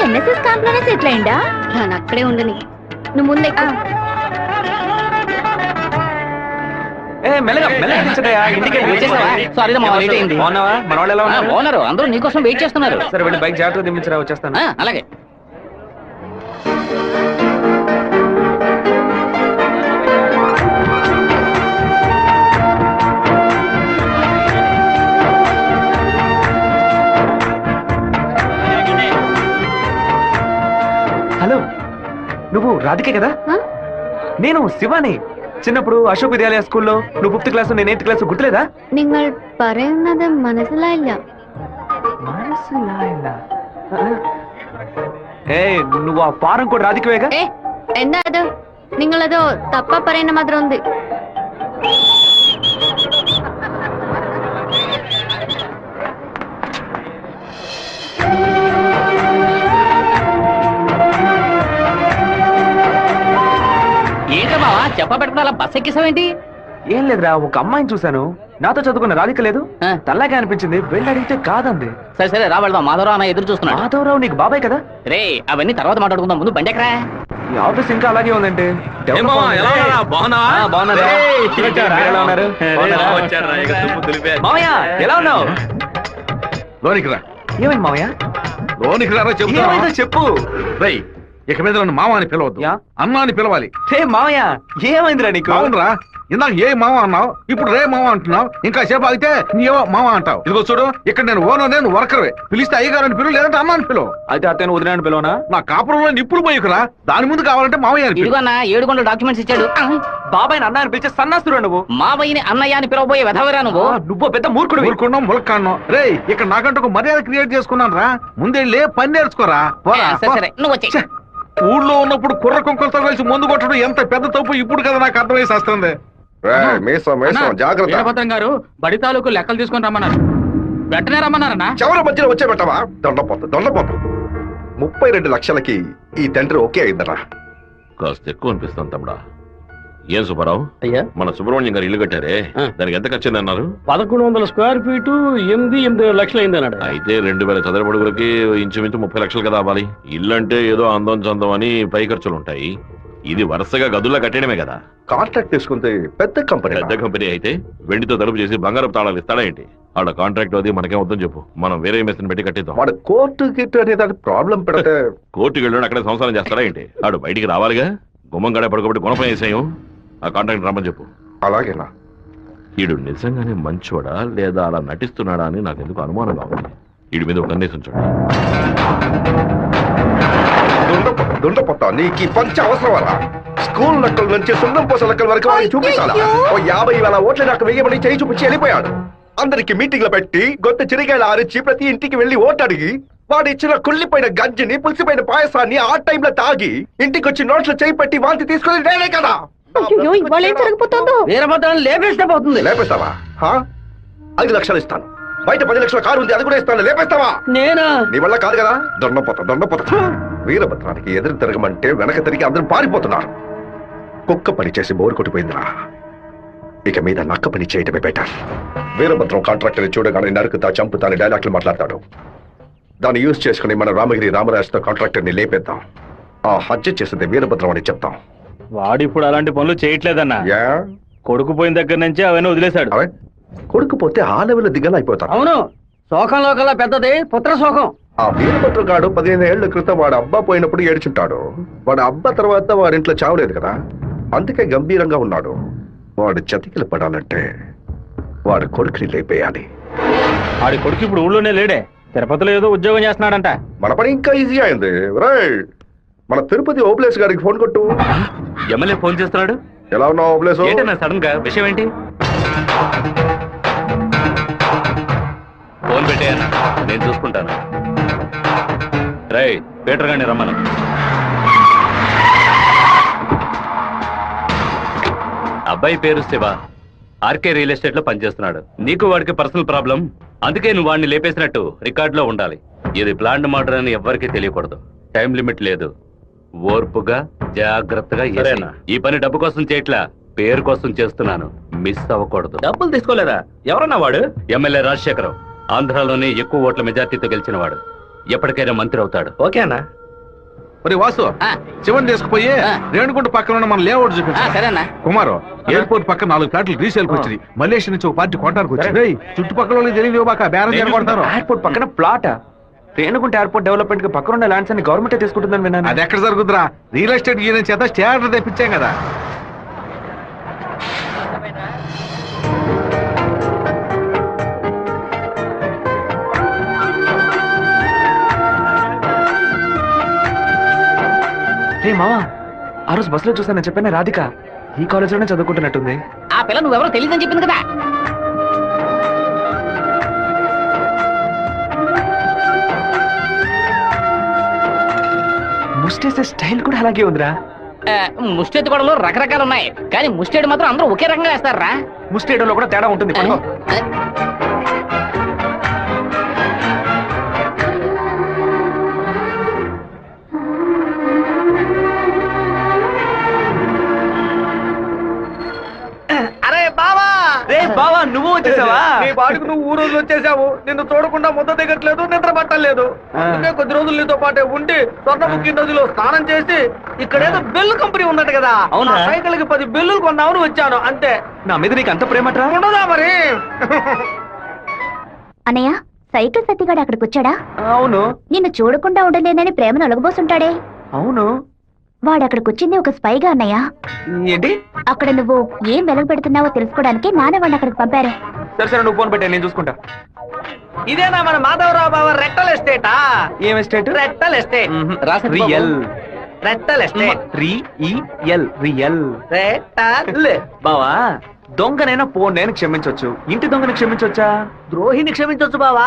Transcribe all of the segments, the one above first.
NSS camp లోనే settle అయిందా? రాను అక్కడే ఉండని, నువ్వు ముందే అందరూ నీకోసం వెయిట్ చేస్తున్నారు. సరే వెళ్ళి బైక్ జాగ్రత్తగా దింపించరా, వచ్చేస్తాను. అలాగే. హలో, నువ్వు రాధికే కదా? నేను శివాని. చిన్నప్పుడు అశోక్ విద్యాలయ స్కూల్లో నువ్వు 5th క్లాస్ నేను 8th క్లాస్, గుర్తులేదా? നിങ്ങൾ പറയുന്നത് മനസ്സിലായില്ല. నువ్వు ఆ ఫారం కూడా రాధికవేగా? എന്താ അത്? നിങ്ങളത് തപ്പ പറയുന്ന മാത്രം ഉണ്ട്. ఏంటమ్మా చెప్పబెట్టడం అలా బస్ ఎక్కిసావేంటి? ఏం లేదురా, ఒక అమ్మాయిని చూశాను, నాతో చదువుకున్న రాధిక లేదు, తల్లాగా అనిపించింది, వెళ్ళి అడిగితే కాదంది. సరే సరే రా వెళ్దాం. మాధవరావు అన్న ఎదురు చూస్తున్నాడు. మాధవరావు నీకు బాబాయ్ కదా? రే అవన్నీ తర్వాత మాట్లాడుకుందాం, ముందు బండి ఎక్కరా. ఈ ఆఫీస్ ఇంకా అలాగే ఉందంటే. మామయ్య ఎలా ఉన్నావు? లోనికి రా. ఏమైంది మామయ్య? లోనికి రా చెప్పు. రేయ్, ఇక మీద నన్ను మామ అని పిలవద్దు, అన్నా అని పిలవాలి. మామయ్య ఏమైందిరా నీకు? అవునరా, ఇందాక ఏ మామ అన్నావు, ఇప్పుడు రే మామ అంటున్నావు. ఇంకా సేపు అయితే నీవో మామ అంటావు. ఇదిగో చూడు, ఇక్కడ నేను ఓనర్, నేను వర్కర్వే. పిలిస్తే అయ్యగారని పిలువు, లేదంటే అన్నా అని పిలువు. అయితే అత్తయ్య వదిలేని పిలవనా? నా కాపురంలో నిప్పుడు పోయికురా, దాని ముందు కావాలంటే మామయ్య అని పిలువు. ఇదిగోన్నా 7 గంటల డాక్యుమెంట్స్ ఇచ్చాడు. బాబాయ్ అన్న అని పిలిచే సన్నాసురా నువ్వు. మావయ్యని అన్నయ్య అని పిలవబోయే వెధవరా నువ్వు. నువ్వు పెద్ద మూర్ఖుడు. ఊరుకున్నాం, ములక్కాను. రే, ఇక్కడ నాకంటే ఒక మర్యాద క్రియేట్ చేసుకున్నాను రా. ముందెళ్ళి పని నేర్చుకోరా. సరే నువ్వు వచ్చే. ఊళ్ళో ఉన్నప్పుడు కుర్ర కుంకులతో కలిసి ముందు కొట్టడం ఎంత పెద్ద తప్పు ఇప్పుడు కదా నాకు అర్థమయ్యేసి వస్తుంది. జాగ్రత్త గారు, బడి తాలూకు లెక్కలు తీసుకొని రమ్మన్నారు. వెంటనే రమ్మన్నారన్నా. చివరి మధ్యలో వచ్చే పెట్టవా? దొండపోతు 32 లక్షలకి ఈ తండ్రి ఓకే అయిందరా. కాస్త ఎక్కువ అనిపిస్తాను తమ్ముడా. ఏం సుబ్బారావు, మన సుబ్రహ్మణ్యం గారు ఇల్లు కట్టారే, దానికి ఎంత ఖర్చు అన్నారు? 1100 స్క్వేర్ ఫీటు 8 లక్షలు అయింది అన్నాడు. అయితే 2000 చదరపు అడుగులకి ఇంచుమించు 30 లక్షలు కదా అవ్వాలి. ఇల్లు అంటే ఏదో అందం చందం అని పై ఖర్చులు ఉంటాయి. ఇది వరుసగా గదుల్లో కట్టడమే కదా. కాంట్రాక్ట్ తీసుకుంటే పెద్ద కంపెనీ అయితే వెండితో తలుపు చేసి బంగారపు తాళాలు ఇస్తాడా ఏంటి? ఆడ కాంట్రాక్ట్ అది మనకేం వద్దని చెప్పు, మనం వేరే మేస్త్రిని పెట్టి కట్టిద్దాం. వాడు కోర్టు గిట్టు అనేది ప్రాబ్లం పెడితే కోర్టుకి వెళ్ళి అక్కడ సంసారం చేస్తాడా ఏంటి? ఆడు బయటికి రావాలిగా. గుమ్మం గడే పడుకోబెట్టి గుణపం వేసాయం. ఆ కాంట్రాక్ట్ రమ్మని చెప్పు. అలాగేనా? ఈడు నిజంగానే మంచోడా లేదా అలా నటిస్తున్నాడా అని నాకు ఎందుకు అనుమానంగా ఉంది. ఈడి మీద ఒక కన్నేసి ఉంచండి. దుండపోతా నీకు ఈ పంచ అవసరమా? స్కూల్ లెక్కల నుంచి సున్నం పోస లెక్కల వరకు వాడిని చూపించాలా? ఓ 50,000 ఓట్లు నాకు వెయ్యమని చేయి చూపించి వెళ్ళిపోయాడు. అందరికి మీటింగ్లు పెట్టి గొంతు చిరిగాయలు ఆరించి ప్రతి ఇంటికి వెళ్లి ఓటు అడిగి వాడు ఇచ్చిన కుళ్ళిపోయిన గంజిని పులిసిపోయిన పాయసాన్ని ఆ టైంలో తాగి ఇంటికి వచ్చి నోట్లు చేయి పెట్టి వాంతి తీసుకుని నేనే కదా. లేపేస్తావా? 5 లక్షలు ఇస్తాను. బయట 10 లక్షల కారు ఉంది, అది కూడా ఇస్తాను. లేపేస్తావా? నేనా? నీ వల్ల కాదు కదా. దొండపోతా వీరభద్రానికి ఎదురు తిరగమంటే వెనక తిరిగి అందరూ పారిపోతున్నారు. కుక్క పని చేసి బోరు కొట్టిపోయిందిరా. ఇక మీద నక్క పని చేయటమే బెటర్. వీరభద్రం కాంట్రాక్టర్ చూడగానే నరుకుతా చంపుతా అని డైలాగ్లు మాట్లాడతాడు. దాన్ని యూజ్ చేసుకుని మన రామగిరి రామరాజుతో కాంట్రాక్టర్ ని లేపేద్దాం. ఆ హత్య చేసింది వీరభద్రం అని చెప్తాం. వాడిప్పుడు అలాంటి పనులు చేయట్లేదన్నా. కొడుకు పోయిన దగ్గర నుంచి అవన్నీ వదిలేశాడు. కొడుకు పోతే ఆ లెవెల్ దిగల అయిపోతాడు. అవును, శోకంలో కల్లా పెద్దది పుత్ర శోకం. ఆ వీరభద్రం గాడు 15 ఏళ్ల క్రితం వాడు అబ్బా పోయినప్పుడు ఏడ్చుంటాడు. వాడు అబ్బా తర్వాత వాడింట్లో చావలేదు కదా, అందుకే గంభీరంగా ఉన్నాడు. వాడు చతికిలు పడాలంటే వాడు కొడుకుని లేపేయాలి. వాడి కొడుకు ఇప్పుడు ఊళ్ళోనే లేడే, తిరుపతిలో ఏదో ఉద్యోగం చేస్తున్నాడంట. మన పని ఇంకా ఈజీ అయింది. మన తిరుపతి ఓబ్లేస్ గారికి ఫోన్ కొట్టు. ఎమ్మెల్యే ఫోన్ చేస్తున్నాడు. ఎలా ఉన్నావు ఓబ్లేస్? సడన్ గా విషయం ఏంటి? ఫోన్ పెట్టేయన్నా, నేను చూసుకుంటాను. రై పీటర్ గారిని రమ్మను. అబ్బాయి పేరు శివ, ఆర్కే రియల్ ఎస్టేట్ లో పనిచేస్తున్నాడు. నీకు వాడికి పర్సనల్ ప్రాబ్లం, అందుకే నువ్వు వాడిని లేపేసినట్టు రికార్డులో ఉండాలి. ఇది ప్లాంట్ మర్డర్ అని ఎవ్వరికీ తెలియకూడదు. టైం లిమిట్ లేదు. ఓర్పుగా జాగ్రత్తగా. ఈ పని డబ్బు కోసం చేయట్లా, పేరు కోసం చేస్తున్నాను. మిస్ అవ్వకూడదు. డబ్బులు తీసుకోలేదా? ఎవరన్నా వాడు? ఎమ్మెల్యే రాజశేఖరం, ఆంధ్రాలోనే ఎక్కువ ఓట్ల మెజార్టీతో గెలిచిన వాడు. ఎప్పటికైనా మంత్రి అవుతాడు. ఓకేనా? మరి వాసు ఆ. శివన్ తీసుకుపోయి ఆ. రేణుగుంట పక్కన ఉన్న మన లేఅవుట్ చూపించు సరేనా కుమారు ఎయిర్పోర్ట్ పక్కన 4 ఫ్లాట్లు రీసేల్కి వచ్చింది మలేషియా నుంచి ఒక పార్టీ కొట్టడానికి వచ్చింది రేయ్, చుట్టుపక్కల వాళ్ళకి తెలియదు బాక బేరం చేయకూడతారు ఎయిర్పోర్ట్ పక్కన ప్లాట్ రేణుగుంట ఎయిర్పోర్ట్ డెవలప్మెంట్ కి పక్కన ఉన్న ల్యాండ్స్ అన్ని గవర్నమెంట్ తీసుకుంటుందని విన్నాను. అది ఎక్కడ జరుగుతురా రియల్ ఎస్టేట్ యూనియన్ చేత స్టేటర్ తెప్పించాం కదా. రే మావా, ఆ రోజు బస్సులో చూసాను చెప్పాను రాధిక ఈ కాలేజ్ లోనే చదువుకుంటున్నట్టుంది. ఆ పిల్ల నువ్వెవరో తెలియదని చెప్పింది కదా. ముస్టేసే స్టైల్ కూడా అలాగే ఉందిరా. ముష్టెత్తు గొడవలు రకరకాలు ఉన్నాయి కానీ ముష్టేడు మాత్రం అందరూ ఒకే రకంగా వేస్తారా. ముస్టేడోలో కూడా తేడా ఉంటుంది. పట్టుకో. అరే బావా రే బావా, నువ్వు వచ్చేసావా? నీ పాటుకు నువ్వు ఊరోజు వచ్చేసావు. నిన్ను చూడకుండా ముద్ద దిగట్లేదు, నిద్ర పట్టలేదు. అందుకే కొద్ది రోజులు నీతో పాటే ఉండి స్వర్ణముఖి నదిలో స్నానం చేసి ఇక్కడేదో బెల్లు కంపెనీ ఉన్నట్టు కదా, అవునా? సైకిల్ కి 10 బెల్లులు కొన్నామని వచ్చాను అంతే. నా మీద నీకు అంత ప్రేమట్రా? ఉండదా మరి. అన్నయ్య, సైకిల్ సత్తిగాడు అక్కడికి వచ్చాడా? అవును నిన్ను చూడకుండా ఉండలేనని ప్రేమను ఒలగబోసుంటాడే. అవును. వాడు అక్కడికి వచ్చింది ఒక స్పైగా అన్నయ్య. ఏంటి? అక్కడ నువ్వు ఏం వెలగ పెడుతున్నావో తెలుసుకోవడానికి నాన్న వాడిని అక్కడికి పంపారు. సరే సరే, నువ్వు ఫోన్ పెట్టా, నేను చూసుకుంటా. ఇదేనా మన మాధవరావు బావ రెట్టల్ ఎస్టేటా? ఏం ఎస్టేట్? రెట్టల్ ఎస్టేట్. రాసి రియల్. రెట్టల్ ఎస్టేట్. రియల్. రెట్టల్. బావా, దొంగనైనా పోన్నైనా క్షమించొచ్చు, ఇంటి దొంగని క్షమించొచ్చా? ద్రోహిని క్షమించొచ్చు బావా,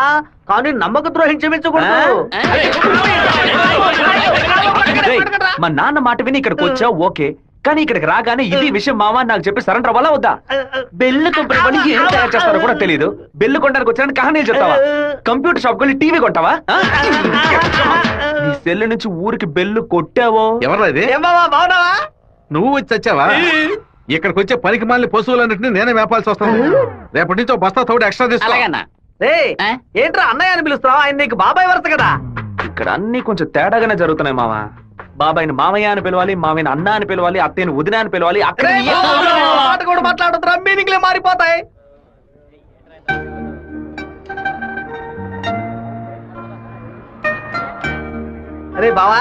కానీ నమ్మక ద్రోహిని క్షమించకూడదు. రేయ్, మా నాన్న మాట విని ఇక్కడికి వచ్చా ఓకే, కానీ ఇక్కడికి రాగానే ఇది విషయం మామ నాకు చెప్పి సరెండర్ అవ్వాలా వద్దా? బెల్లు కంపెనీ వాళ్ళు ఏం తయారు చేస్తారో కూడా తెలియదు. బెల్లు కొనడానికి వచ్చారని కహానీలు చెప్తావా? కంప్యూటర్ షాప్ కొని టీవీ కొంటావా? నీ సెల్ నుంచి ఊరికి బెల్లు కొట్టావో? ఎవరా ఇది? ఏం బావా, బావున్నావా? నువ్వు వచ్చి వచ్చావా? ఇక్కడికి వచ్చే పనికి మాలిన పశువులన్నింటినీ నేనే మేపాల్సి వస్తాను. రేపటి నుంచి 1 బస్తా తోడు ఎక్స్ట్రా తీసుకో. ఏంట్రా అన్నయ్య అని పిలుస్తావా? ఆయన నీకు బాబాయ్ వరుస కదా. ఇక్కడ అన్ని కొంచెం తేడాగానే జరుగుతున్నాయి మామ. బాబాయిని మామయ్య అని పిలవాలి, మామయ్యని అన్న అని పిలవాలి, అత్తయ్యని వదిన అని పిలవాలి. అక్కడ మాట కూడా మాట్లాడుతున్నా, మీనింగ్లే మారిపోతాయి. అరే బావా,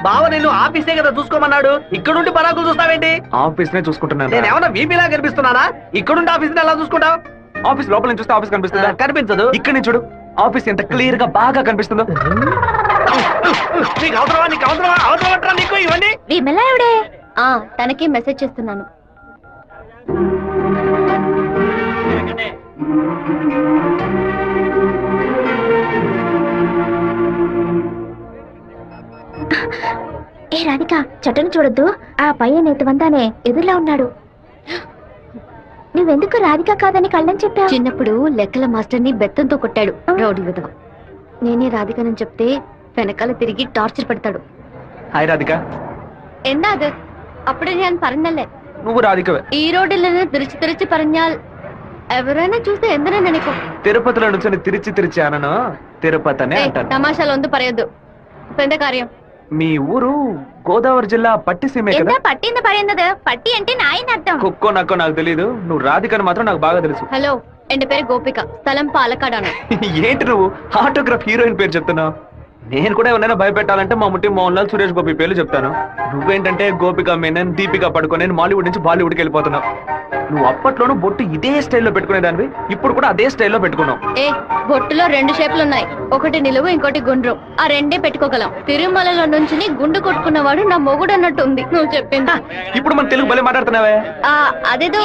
బావ నేను ఆఫీసే కదా చూసుకోమన్నాడు, ఇక్కడుండి పరాకులు చూస్తావేంటి? ఆఫీస్ నే చూసుకుంటున్నాను. నేను ఏమన్నా వీపీలా కనిపిస్తున్నానా? ఇక్కడుండి ఆఫీస్ ఎలా చూసుకుంటావు? ఆఫీస్ లోపల నుంచి చూస్తే ఆఫీస్ కనిపిస్తుందా? కనిపించదు. ఇక్కడ నుంచి చూడు, ఆఫీస్ ఎంత క్లియర్ గా బాగా కనిపిస్తుందో. నీకు అవసరమా? నీకు అవసరమా? అవసరం నీకు ఇవన్నీ? విమలాయుడే తనకి మెసేజ్ చేస్తున్నాను. ఏ రాధిక, చెట్టును చూడొద్దు, ఆ పయ్య నేతవంతానే ఎదురులా ఉన్నాడు. నువ్వెందుకు రాధిక కాదని కళ్ళని చెప్పావు? చిన్నప్పుడు లెక్కల మాస్టర్ని బెత్తంతో కొట్టాడు రౌడీ విధవ. నేనే రాధికనని చెప్తే వెనకాల తిరిగి టార్చర్ పెడతాడు. హాయ్ రాధిక. എന്താത്? అప్పుడే నేను പറഞ്ഞല്ലേ నువ్వు రాధికవే. ఈ రోడ్డులో తిరిచి പറഞ്ഞാൽ ఎవరైనా చూస్తే ఎందరో నెనకు. తిరుపతిలో నుంచి తిరిచి అనను, తిరుపతి అనే అంటాను. తమాషాలు ఒందు പറയదు. ఎంత కార్యం? మీ ఊరు గోదావరి జిల్లా పట్టిసీమే కదా? എന്താ പട്ടിന്ന് പറയുന്നത്? പട്ടി అంటే నాయన అర్థం. కుక్కో నక్కో నాకు తెలీదు, నువ్వు రాధికని మాత్రం నాకు బాగా తెలుసు. హలో, ఎന്റെ పేరు గోపిక, స్థలం పాలకాడాను. ఏంటి నువ్వు ఆటోగ్రాఫ్ హీరోయిన్ పేరు చెప్తున్నావు? నేను కూడా ఎవరైనా భయపెట్టాలంటే మా ముట్టి మోహన్ లాల్, సురేష్ గోపి పేర్లు చెప్తాను. నువ్వేంటంటే గోపిక మేనన్, దీపిక పడుకొని మాలీవుడ్ నుంచి బాలీవుడ్కి వెళ్ళిపోతున్నావు. నువ్వు అప్పట్లోనూ బొట్టు ఇదే స్టైల్లో పెట్టుకునేదానివి, ఇప్పుడు కూడా అదే స్టైల్లో పెట్టుకున్నావు. ఏ బొట్టులో 2 షేపులు ఉన్నాయి, ఒకటి నిలువు ఇంకోటి గుండ్రం. ఆ రెండే పెట్టుకోగలం. తిరుమలలో నుంచి గుండు కొట్టుకున్నవాడు నా మొగుడు అన్నట్టు ఉంది నువ్వు చెప్పింది. ఇప్పుడు మన తెలుగు భలే మాట్లాడుతున్నావే. అదేదో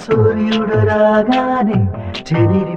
సూర్యుడు రాగానే చెదిరి